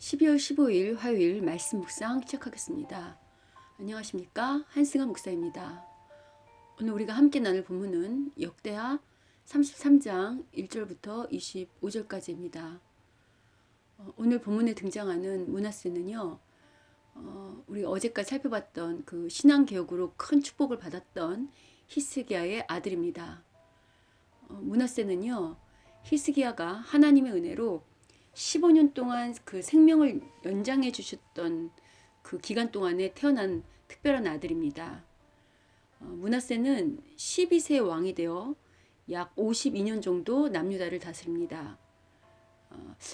12월 15일 화요일 말씀 묵상 시작하겠습니다. 안녕하십니까? 한승환 목사입니다. 오늘 우리가 함께 나눌 본문은 역대하 33장 1절부터 25절까지입니다. 오늘 본문에 등장하는 므낫세는요, 우리 어제까지 살펴봤던 그 신앙개혁으로 큰 축복을 받았던 히스기야의 아들입니다. 므낫세는요, 히스기야가 하나님의 은혜로 15년 동안 그 생명을 연장해 주셨던 그 기간 동안에 태어난 특별한 아들입니다. 므낫세는 12세 왕이 되어 약 52년 정도 남유다를 다스립니다.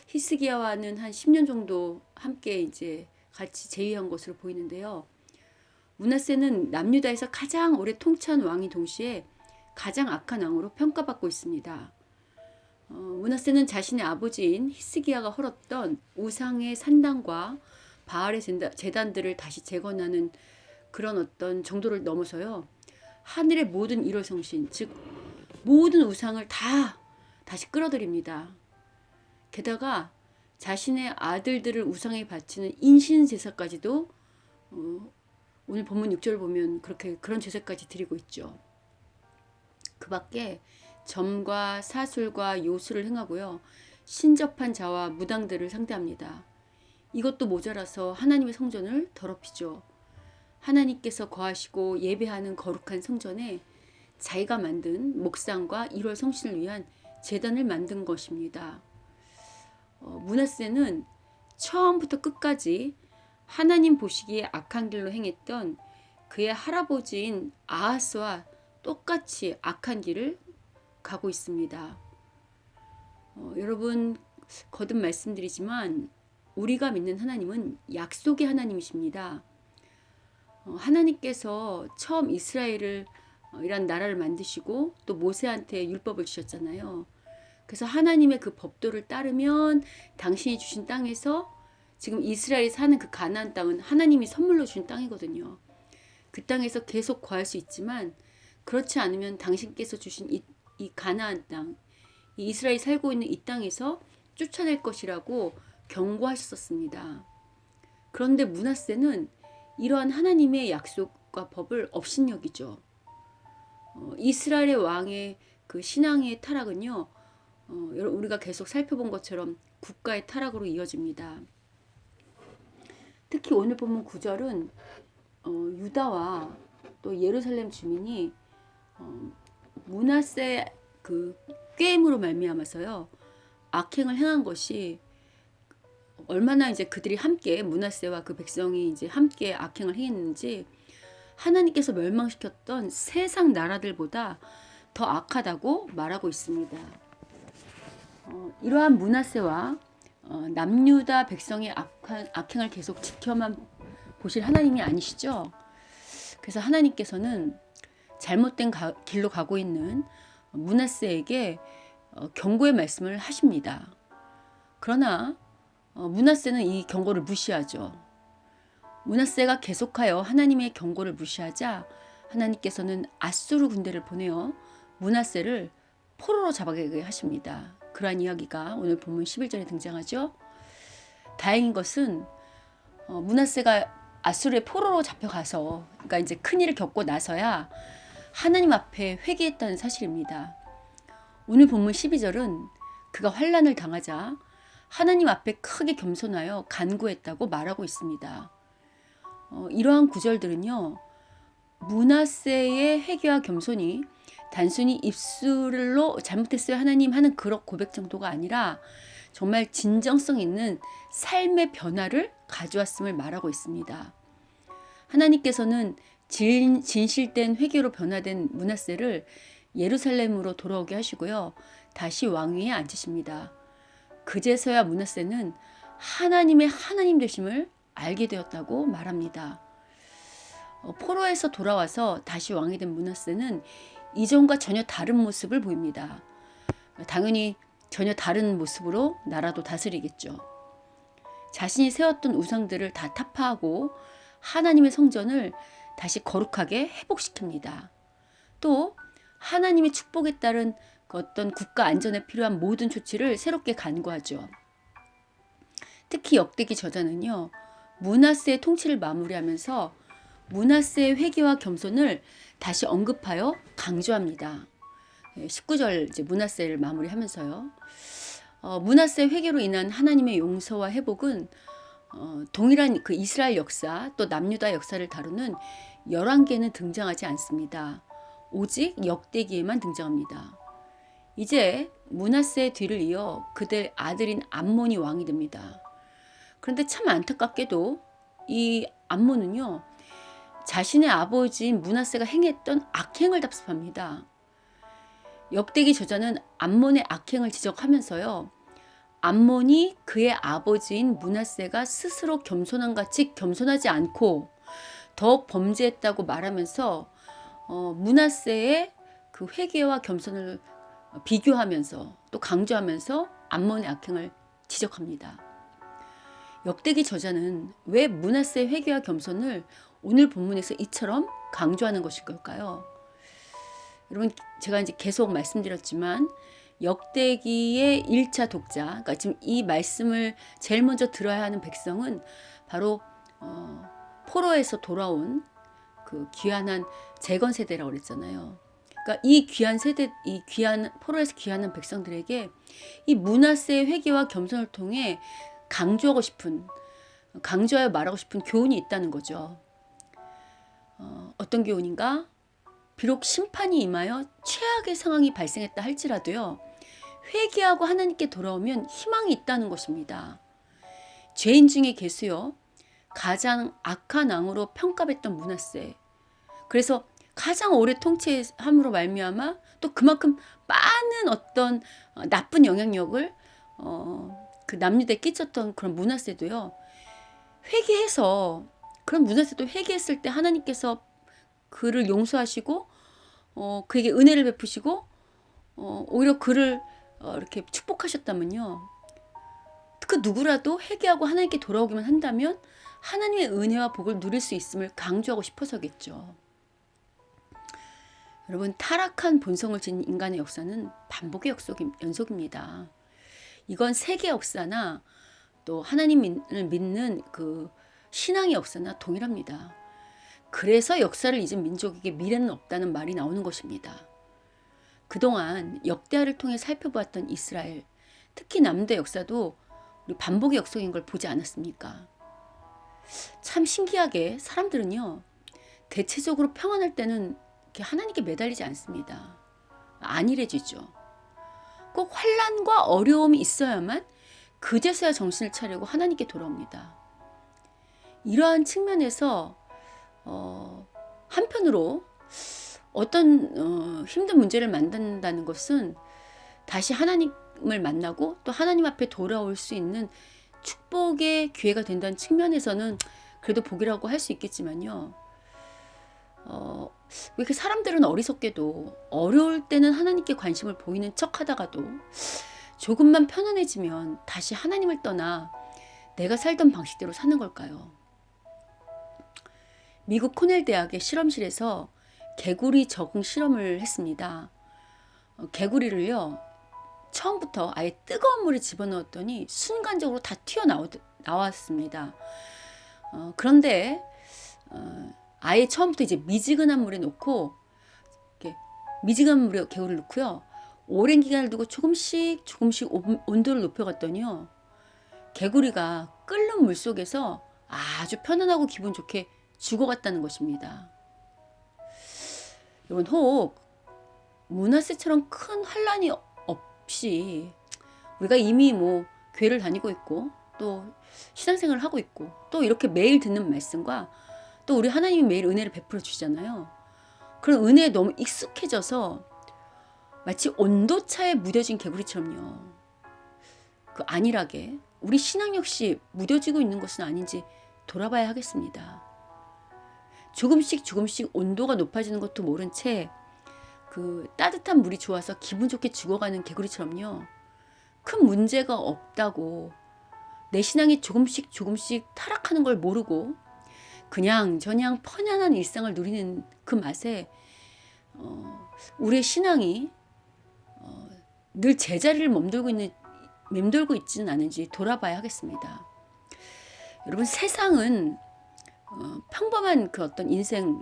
히스기야와는 한 10년 정도 함께 이제 같이 재위한 것으로 보이는데요. 므낫세는 남유다에서 가장 오래 통치한 왕이 동시에 가장 악한 왕으로 평가받고 있습니다. 므낫세는 자신의 아버지인 히스기야가 헐었던 우상의 산당과 바알의 제단들을 다시 재건하는 그런 어떤 정도를 넘어서요, 하늘의 모든 일월성신, 즉 모든 우상을 다 다시 끌어들입니다. 게다가 자신의 아들들을 우상에 바치는 인신제사까지도 오늘 본문 6절 보면 그런 제사까지 드리고 있죠. 그 밖에 점과 사술과 요술을 행하고요, 신접한 자와 무당들을 상대합니다. 이것도 모자라서 하나님의 성전을 더럽히죠. 하나님께서 거하시고 예배하는 거룩한 성전에 자기가 만든 목상과 일월 성신을 위한 제단을 만든 것입니다. 므낫세는 처음부터 끝까지 하나님 보시기에 악한 길로 행했던 그의 할아버지인 아하스와 똑같이 악한 길을 가고 있습니다. 여러분, 거듭 말씀드리지만 우리가 믿는 하나님은 약속의 하나님이십니다. 하나님께서 처음 이스라엘을 이란 나라를 만드시고 또 모세한테 율법을 주셨잖아요. 그래서 하나님의 그 법도를 따르면 당신이 주신 땅에서, 지금 이스라엘이 사는 그 가나안 땅은 하나님이 선물로 주신 땅이거든요. 그 땅에서 계속 거할 수 있지만 그렇지 않으면 당신께서 주신 이 가나안 땅, 이 이스라엘이 살고 있는 이 땅에서 쫓아낼 것이라고 경고하셨었습니다. 그런데 므낫세는 이러한 하나님의 약속과 법을 업신여기죠. 이스라엘의 왕의 그 신앙의 타락은요, 우리가 계속 살펴본 것처럼 국가의 타락으로 이어집니다. 특히 오늘 본문 9절은 유다와 또 예루살렘 주민이 므낫세 그 꾀임으로 말미암아서요, 악행을 행한 것이 얼마나 이제 그들이 함께, 므낫세와 그 백성이 이제 함께 악행을 행했는지 하나님께서 멸망시켰던 세상 나라들보다 더 악하다고 말하고 있습니다. 이러한 므낫세와 남유다 백성의 악행을 계속 지켜만 보실 하나님이 아니시죠? 그래서 하나님께서는 잘못된 길로 가고 있는 므낫세에게 경고의 말씀을 하십니다. 그러나 므낫세는 이 경고를 무시하죠. 므낫세가 계속하여 하나님의 경고를 무시하자 하나님께서는 아수르 군대를 보내어 므낫세를 포로로 잡아가게 하십니다. 그러한 이야기가 오늘 본문 11절에 등장하죠. 다행인 것은 므낫세가 아수르의 포로로 잡혀가서, 그러니까 이제 큰일을 겪고 나서야 하나님 앞에 회개했다는 사실입니다. 오늘 본문 12절은 그가 환난을 당하자 하나님 앞에 크게 겸손하여 간구했다고 말하고 있습니다. 이러한 구절들은요, 므낫세의 회개와 겸손이 단순히 입술로 잘못했어요 하나님 하는 그런 고백 정도가 아니라 정말 진정성 있는 삶의 변화를 가져왔음을 말하고 있습니다. 하나님께서는 진실된 회개로 변화된 므낫세를 예루살렘으로 돌아오게 하시고요, 다시 왕위에 앉으십니다. 그제서야 므낫세는 하나님의 하나님 되심을 알게 되었다고 말합니다. 포로에서 돌아와서 다시 왕이 된 므낫세는 이전과 전혀 다른 모습을 보입니다. 당연히 전혀 다른 모습으로 나라도 다스리겠죠. 자신이 세웠던 우상들을 다 타파하고 하나님의 성전을 다시 거룩하게 회복시킵니다. 또 하나님의 축복에 따른 어떤 국가 안전에 필요한 모든 조치를 새롭게 간구하죠. 특히 역대기 저자는요, 므낫세의 통치를 마무리하면서 므낫세의 회개와 겸손을 다시 언급하여 강조합니다. 19절 이제 므낫세를 마무리하면서요. 므낫세 회개로 인한 하나님의 용서와 회복은 동일한 그 이스라엘 역사 또 남유다 역사를 다루는 열왕기에는 등장하지 않습니다. 오직 역대기에만 등장합니다. 이제 므낫세의 뒤를 이어 그들 아들인 암몬이 왕이 됩니다. 그런데 참 안타깝게도 이 암몬은요, 자신의 아버지인 므낫세가 행했던 악행을 답습합니다. 역대기 저자는 암몬의 악행을 지적하면서요, 암몬이 그의 아버지인 므낫세가 스스로 겸손한 같이 겸손하지 않고 더 범죄했다고 말하면서 므낫세의 그 회개와 겸손을 비교하면서 또 강조하면서 암몬의 악행을 지적합니다. 역대기 저자는 왜 므낫세의 회개와 겸손을 오늘 본문에서 이처럼 강조하는 것일 걸까요? 여러분, 제가 이제 계속 말씀드렸지만 역대기의 1차 독자, 그러니까 지금 이 말씀을 제일 먼저 들어야 하는 백성은 바로 포로에서 돌아온 그 귀환한 재건 세대라고 그랬잖아요. 그러니까 이 귀한 세대, 이 귀한 포로에서 귀환한 백성들에게 이 므낫세의 회개와 겸손을 통해 강조하여 말하고 싶은 교훈이 있다는 거죠. 어떤 교훈인가? 비록 심판이 임하여 최악의 상황이 발생했다 할지라도요, 회개하고 하나님께 돌아오면 희망이 있다는 것입니다. 죄인 중에 계수요, 가장 악한 왕으로 평가받던 므낫세, 그래서 가장 오래 통치함으로 말미암아 또 그만큼 많은 어떤 나쁜 영향력을 그 남유다에 끼쳤던 그런 므낫세도요, 회개해서, 그런 므낫세도 회개했을 때 하나님께서 그를 용서하시고 그에게 은혜를 베푸시고 오히려 그를 이렇게 축복하셨다면요, 그 누구라도 회개하고 하나님께 돌아오기만 한다면 하나님의 은혜와 복을 누릴 수 있음을 강조하고 싶어서겠죠. 여러분, 타락한 본성을 지닌 인간의 역사는 반복의 연속입니다. 이건 세계 역사나 또 하나님을 믿는 그 신앙의 역사나 동일합니다. 그래서 역사를 잊은 민족에게 미래는 없다는 말이 나오는 것입니다. 그동안 역대하를 통해 살펴보았던 이스라엘, 특히 남유다 역사도 우리 반복의 역사인 걸 보지 않았습니까? 참 신기하게 사람들은요, 대체적으로 평안할 때는 하나님께 매달리지 않습니다. 안일해지죠. 꼭 환난과 어려움이 있어야만 그제서야 정신을 차리고 하나님께 돌아옵니다. 이러한 측면에서 한편으로 어떤 힘든 문제를 만든다는 것은 다시 하나님을 만나고 또 하나님 앞에 돌아올 수 있는 축복의 기회가 된다는 측면에서는 그래도 복이라고 할 수 있겠지만요. 왜 이렇게 사람들은 어리석게도 어려울 때는 하나님께 관심을 보이는 척 하다가도 조금만 편안해지면 다시 하나님을 떠나 내가 살던 방식대로 사는 걸까요? 미국 코넬 대학의 실험실에서 개구리 적응 실험을 했습니다. 개구리를요, 처음부터 아예 뜨거운 물에 집어넣었더니 순간적으로 다 튀어나왔습니다. 그런데 아예 처음부터 이제 미지근한 물에 넣고, 이렇게 미지근한 물에 개구리를 넣고요, 오랜 기간을 두고 조금씩 온도를 높여갔더니요, 개구리가 끓는 물 속에서 아주 편안하고 기분 좋게 죽어갔다는 것입니다. 여러분, 혹 므낫세처럼 큰 환난이 없이 우리가 이미 교회를 다니고 있고 또 신앙생활을 하고 있고 또 이렇게 매일 듣는 말씀과 또 우리 하나님이 매일 은혜를 베풀어 주시잖아요. 그런 은혜에 너무 익숙해져서 마치 온도차에 무뎌진 개구리처럼요, 그 안일하게 우리 신앙 역시 무뎌지고 있는 것은 아닌지 돌아봐야 하겠습니다. 조금씩 온도가 높아지는 것도 모른 채 그 따뜻한 물이 좋아서 기분 좋게 죽어가는 개구리처럼요, 큰 문제가 없다고 내 신앙이 조금씩 타락하는 걸 모르고 그냥 저냥 편안한 일상을 누리는 그 맛에 우리의 신앙이 늘 제자리를 맴돌고 있지는 않은지 돌아봐야 하겠습니다. 여러분 세상은 평범한 그 어떤 인생을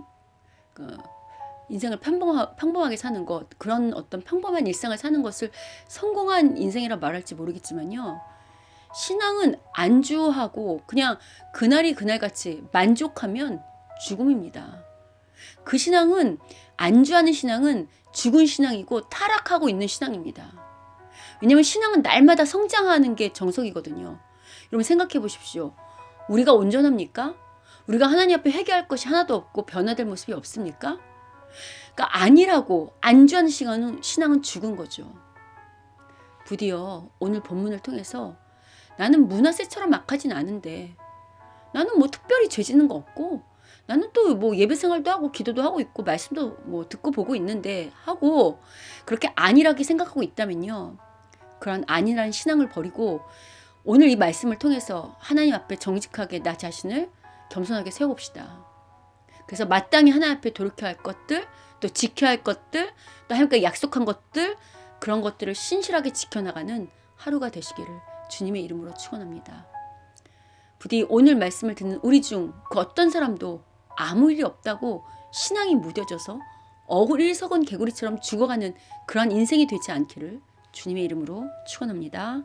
평범하게 사는 것, 그런 어떤 평범한 일상을 사는 것을 성공한 인생이라 말할지 모르겠지만요. 신앙은 안주하고 그냥 그날이 그날같이 만족하면 죽음입니다. 그 신앙은 안주하는 신앙은 죽은 신앙이고 타락하고 있는 신앙입니다. 왜냐하면 신앙은 날마다 성장하는 게 정석이거든요. 여러분 생각해 보십시오. 우리가 온전합니까? 우리가 하나님 앞에 회개할 것이 하나도 없고 변화될 모습이 없습니까? 그러니까 아니라고 안주하는 신앙은 죽은 거죠. 부디어 오늘 본문을 통해서 나는 므낫세처럼 악하진 않은데, 나는 뭐 특별히 죄 짓는 거 없고, 나는 또 뭐 예배 생활도 하고 기도도 하고 있고 말씀도 뭐 듣고 보고 있는데 하고 그렇게 안일하게 생각하고 있다면요, 그런 안일한 신앙을 버리고 오늘 이 말씀을 통해서 하나님 앞에 정직하게 나 자신을 겸손하게 세워봅시다. 그래서 마땅히 하나님 앞에 돌이켜야 할 것들, 또 지켜야 할 것들, 또 하나님께 약속한 것들, 그런 것들을 신실하게 지켜나가는 하루가 되시기를 주님의 이름으로 축원합니다. 부디 오늘 말씀을 듣는 우리 중 그 어떤 사람도 아무 일이 없다고 신앙이 무뎌져서 어리석은 개구리처럼 죽어가는 그런 인생이 되지 않기를 주님의 이름으로 축원합니다.